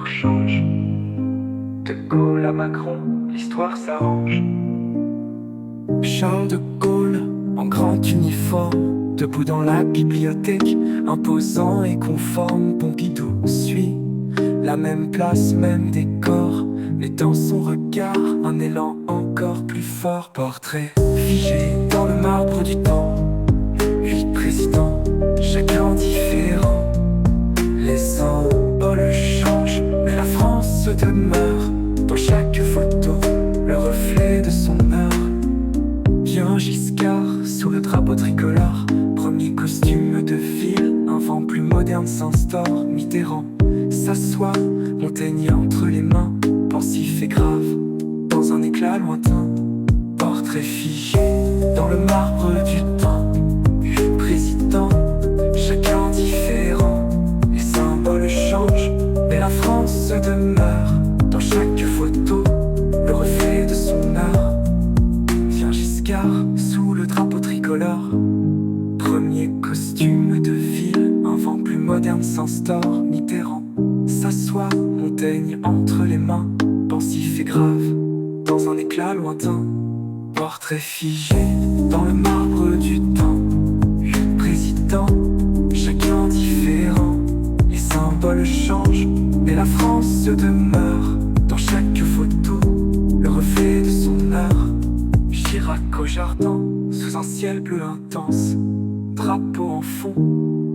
l'heure change. De Gaulle à Macron, l'histoire s'arrange. Charles de Gaulle, en grand uniforme, debout dans la bibliothèque, imposant et conforme. Pompidou suit la même place, même décor, mais dans son regard, un élan encore plus fort. Portrait figé dans le marbre du temps, 8 présidents, chacun différent. Les symboles changent, mais la France demeure. Dans chaque photo, le reflet de son heure. Bien Giscard, sous le drapeau tricolore, premier costume de ville, un vent plus moderne s'instaure. Mitterrand s'assoit, Montaigne entre les mains, pensif et grave, dans un éclat lointain. Portrait figé dans le marbre du temps, 8 présidents, chacun différent. Les symboles changent, mais la France demeure. Dans chaque photo, le reflet de son heure. Bien Giscard, sous le drapeau tricolore, premier costume de ville, un vent plus moderne s'instaure. Mitterrand s'assoit, Montaigne entre les mains, pensif et grave, dans un éclat lointain. Portrait figé dans le marbre du temps, 8 présidents, chacun différent. Les symboles changent, mais la France demeure. Dans chaque photo, le reflet de son heure. Chirac au jardin, sous un ciel bleu intense, drapeau en fond,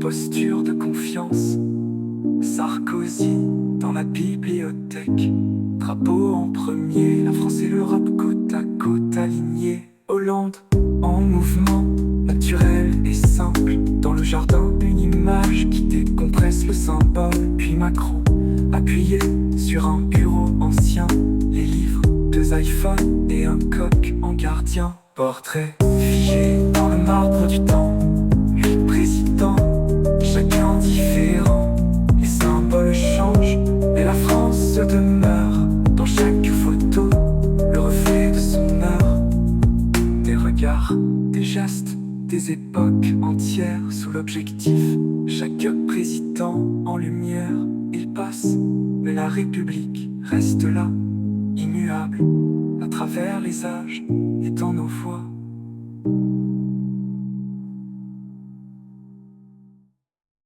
posture de confiance. Sarkozy dans la bibliothèque, drapeau en premier, la France et l'Europe côte à côte alignés. Hollande en mouvement, naturel et simple, dans le jardin une image qui décompresse le symbole. Puis Macron, appuyé sur un bureau ancien, les livres, 2 iPhones et un coq en gardien. Portrait figé dans le marbre du temps, 8 présidents, chacun différent. Les symboles changent, mais la France demeure. Dans chaque photo, le reflet de son heure. Des regards, des gestes, des époques entières sous l'objectif. Chaque président en lumière, il passe, mais la République reste là, immuable, à travers les âges et dans nos voix.